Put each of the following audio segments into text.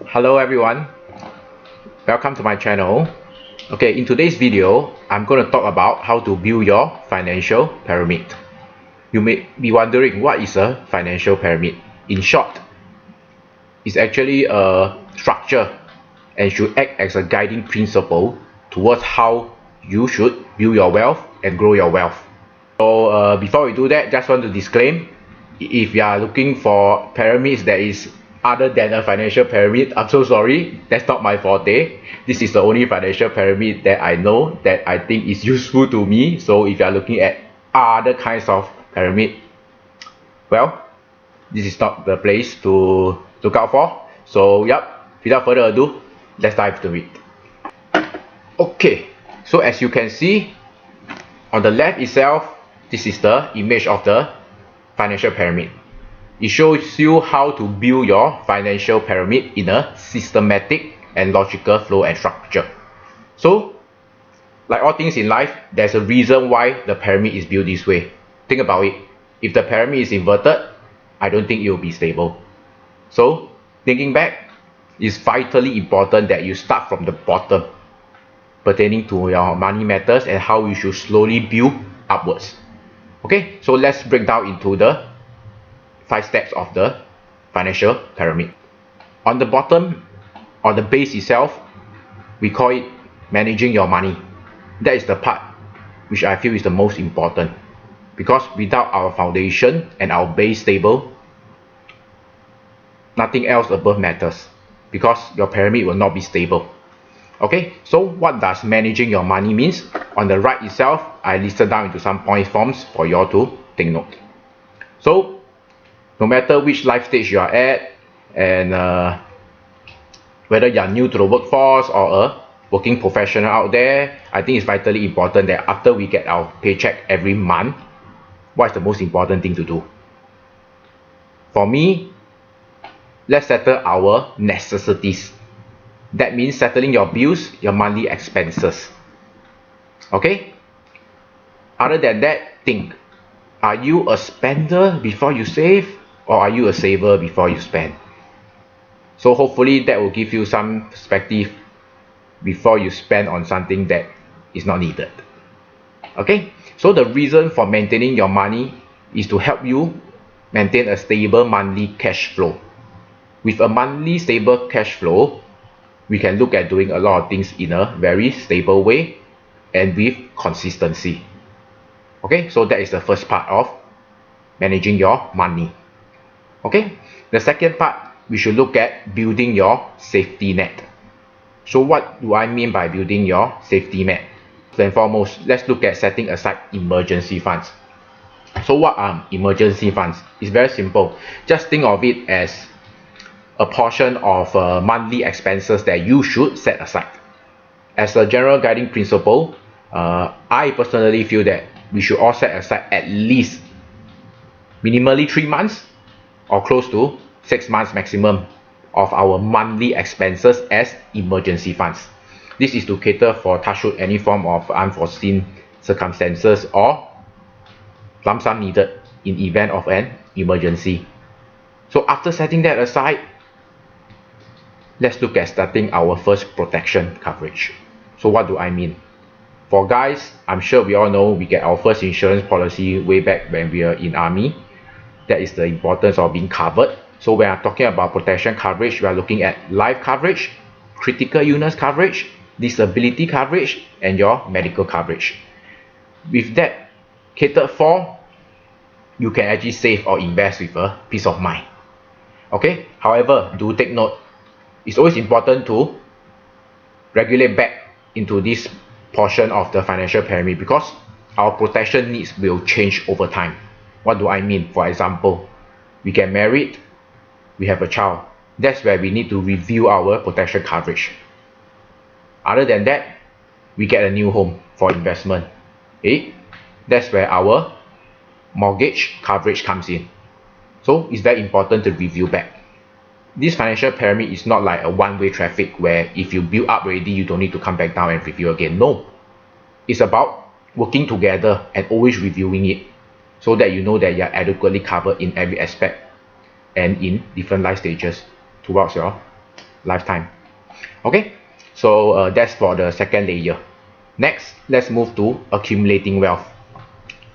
Hello everyone, welcome to my channel. Okay, in today's video, I'm going to talk about how to build your financial pyramid. You may be wondering what is a financial pyramid. In short, it's actually a structure and should act as a guiding principle towards how you should build your wealth and grow your wealth. So before we do that, just want to disclaim, if you are looking for pyramids that is other than a financial pyramid, I'm so sorry, that's not my forte. This is the only financial pyramid that I know that I think is useful to me. So if you are looking at other kinds of pyramid, well, this is not the place to look out for. So yep, without further ado, let's dive into it. Okay, so as you can see on the left itself, this is the image of the financial pyramid. It shows you how to build your financial pyramid in a systematic and logical flow and structure. So, like all things in life, there's a reason why the pyramid is built this way. Think about it. If the pyramid is inverted, I don't think it will be stable. So, thinking back, it's vitally important that you start from the bottom pertaining to your money matters and how you should slowly build upwards. Okay, so let's break down into the 5 steps of the financial pyramid. On the bottom, or the base itself, we call it managing your money. That is the part which I feel is the most important, because without our foundation and our base stable, nothing else above matters, because your pyramid will not be stable. Okay, so what does managing your money means? On the right itself, I listed down into some point forms for you all to take note. So no matter which life stage you are at, and whether you are new to the workforce or a working professional out there, I think it's vitally important that after we get our paycheck every month, what's the most important thing to do? For me, let's settle our necessities. That means settling your bills, your monthly expenses. Okay? Other than that, think. Are you a spender before you save, or are you a saver before you spend? So hopefully that will give you some perspective before you spend on something that is not needed. Okay, so the reason for maintaining your money is to help you maintain a stable monthly cash flow. With a monthly stable cash flow, we can look at doing a lot of things in a very stable way and with consistency. Okay, so that is the first part of managing your money. Okay, the second part, we should look at building your safety net. So what do I mean by building your safety net? First and foremost, let's look at setting aside emergency funds. So what are emergency funds? It's very simple. Just think of it as a portion of monthly expenses that you should set aside. As a general guiding principle, I personally feel that we should all set aside at least minimally 3 months or close to 6 months maximum of our monthly expenses as emergency funds. This is to cater for, touch wood, any form of unforeseen circumstances or lump sum needed in event of an emergency. So after setting that aside, let's look at starting our first protection coverage. So what do I mean? For guys, I'm sure we all know we get our first insurance policy way back when we are in army. That is the importance of being covered. So when I'm talking about protection coverage, we are looking at life coverage, critical illness coverage, disability coverage, and your medical coverage. With that catered for, you can actually save or invest with a peace of mind. Okay, however, do take note, it's always important to regulate back into this portion of the financial pyramid, because our protection needs will change over time. What do I mean? For example, we get married, we have a child. That's where we need to review our protection coverage. Other than that, we get a new home for investment. Okay? That's where our mortgage coverage comes in. So it's very important to review back. This financial pyramid is not like a one-way traffic where if you build up already, you don't need to come back down and review again. No. It's about working together and always reviewing it, so that you know that you are adequately covered in every aspect and in different life stages towards your lifetime. Okay, so that's for the second layer. Next, let's move to accumulating wealth.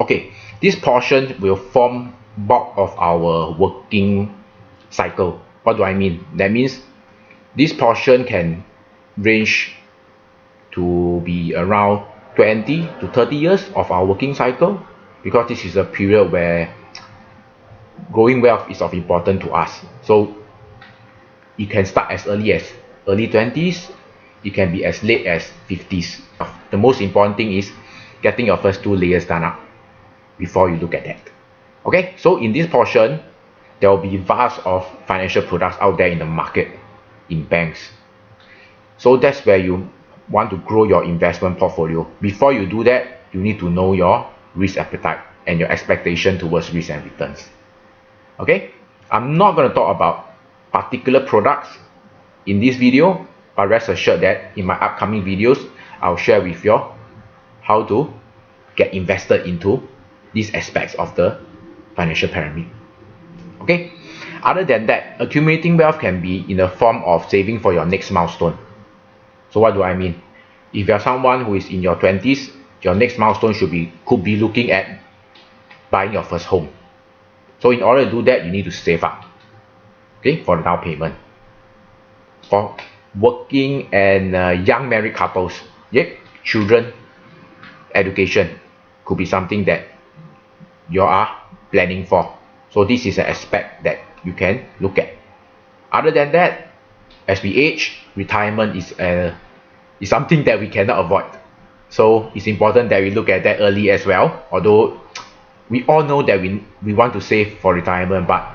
Okay, this portion will form bulk of our working cycle. What do I mean? That means this portion can range to be around 20 to 30 years of our working cycle, because this is a period where growing wealth is of importance to us. So it can start as early as early 20s, it can be as late as 50s. The most important thing is getting your first two layers done up before you look at that. Okay, so in this portion, there will be vast of financial products out there in the market, in banks. So that's where you want to grow your investment portfolio. Before you do that, you need to know your risk appetite and your expectation towards risk and returns. Okay, I'm not going to talk about particular products in this video, but rest assured that in my upcoming videos, I'll share with you how to get invested into these aspects of the financial pyramid. Okay, other than that, accumulating wealth can be in the form of saving for your next milestone. So what do I mean? If you're someone who is in your 20s, your next milestone could be looking at buying your first home. So in order to do that, you need to save up, okay, for the down payment. For working and young married couples, children, education could be something that you are planning for. So this is an aspect that you can look at. Other than that, as we age, retirement is something that we cannot avoid. So it's important that we look at that early as well. Although we all know that we want to save for retirement, but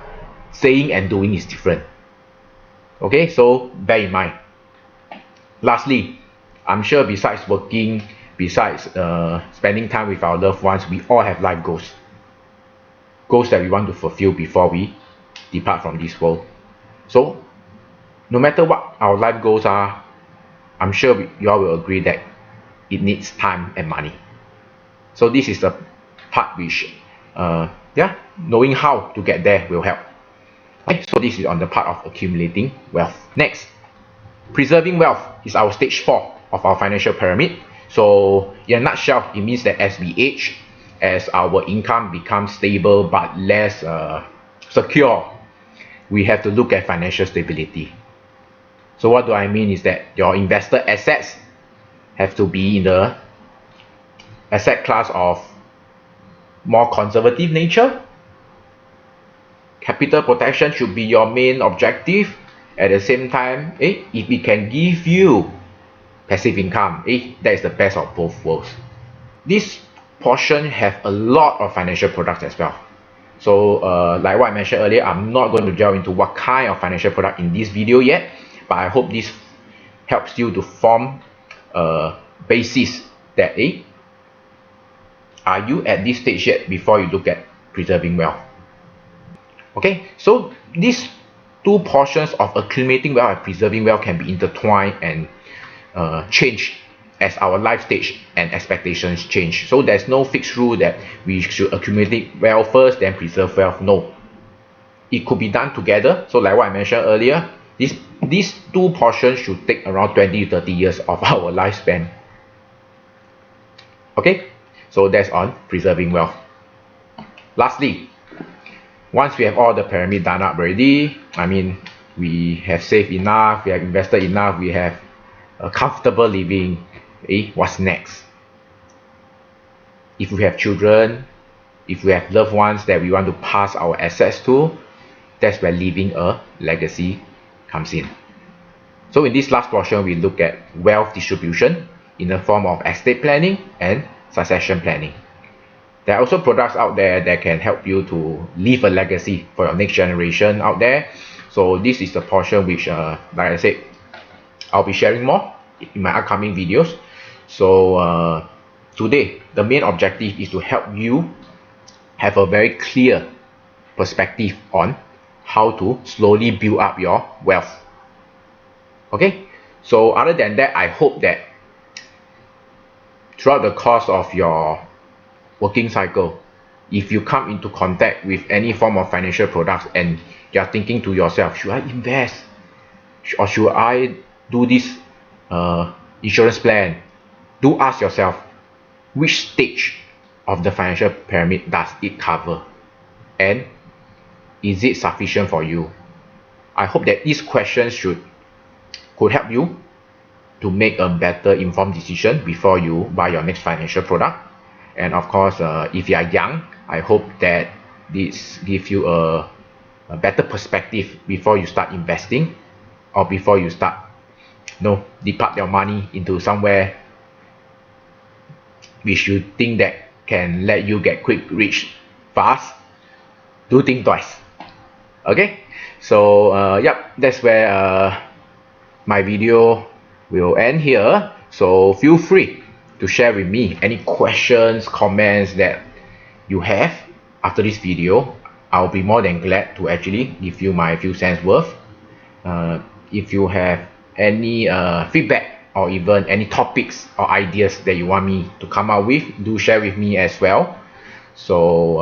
saying and doing is different. Okay, so bear in mind. Lastly, I'm sure besides working, besides spending time with our loved ones, we all have life goals. Goals that we want to fulfill before we depart from this world. So no matter what our life goals are, I'm sure you all will agree that it needs time and money. So this is the part which knowing how to get there will help. Okay, so this is on the part of accumulating wealth. Next, preserving wealth is our stage 4 of our financial pyramid. So in a nutshell, it means that as we age, as our income becomes stable but less secure, we have to look at financial stability. So what do I mean is that your investor assets have to be in the asset class of more conservative nature. Capital protection should be your main objective. At the same time, if it can give you passive income, that is the best of both worlds. This portion have a lot of financial products as well. So like what I mentioned earlier, I'm not going to delve into what kind of financial product in this video yet, but I hope this helps you to form a basis that are you at this stage yet before you look at preserving wealth. Okay, so these two portions of accumulating wealth and preserving wealth can be intertwined and change as our life stage and expectations change. So there's no fixed rule that we should accumulate wealth first then preserve wealth. No, it could be done together. So like what I mentioned earlier, these two portions should take around 20 to 30 years of our lifespan. Okay, so that's on preserving wealth. Lastly, once we have all the pyramid done up already, I mean, we have saved enough, we have invested enough, we have a comfortable living, what's next? If we have children, if we have loved ones that we want to pass our assets to, that's where leaving a legacy comes in. So in this last portion, we look at wealth distribution in the form of estate planning and succession planning. There are also products out there that can help you to leave a legacy for your next generation out there. So this is the portion which, like I said, I'll be sharing more in my upcoming videos. So today, the main objective is to help you have a very clear perspective on how to slowly build up your wealth. Okay, so other than that, I hope that throughout the course of your working cycle, if you come into contact with any form of financial products and you are thinking to yourself, should I invest? or should I do this insurance plan? Do ask yourself, which stage of the financial pyramid does it cover, and is it sufficient for you? I hope that these questions could help you to make a better informed decision before you buy your next financial product. And of course, if you are young, I hope that this gives you a better perspective before you start investing, or before you start depart your money into somewhere which you think that can let you get quick rich fast. Do think twice. Okay, so yep, that's where my video will end here. So feel free to share with me any questions, comments that you have after this video. I'll be more than glad to actually give you my few cents worth. If you have any feedback, or even any topics or ideas that you want me to come up with, do share with me as well. So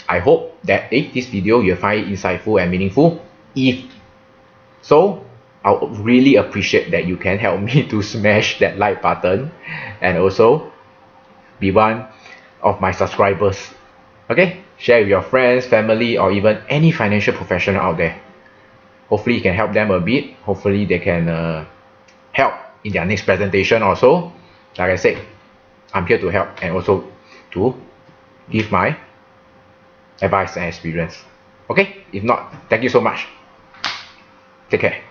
I hope that this video you'll find it insightful and meaningful. If so, I would really appreciate that you can help me to smash that like button, and also be one of my subscribers. Okay, share with your friends, family, or even any financial professional out there. Hopefully it can help them a bit. Hopefully they can help in their next presentation also. Like I said, I'm here to help, and also to give my advice and experience. Okay, if not, thank you so much. Take care.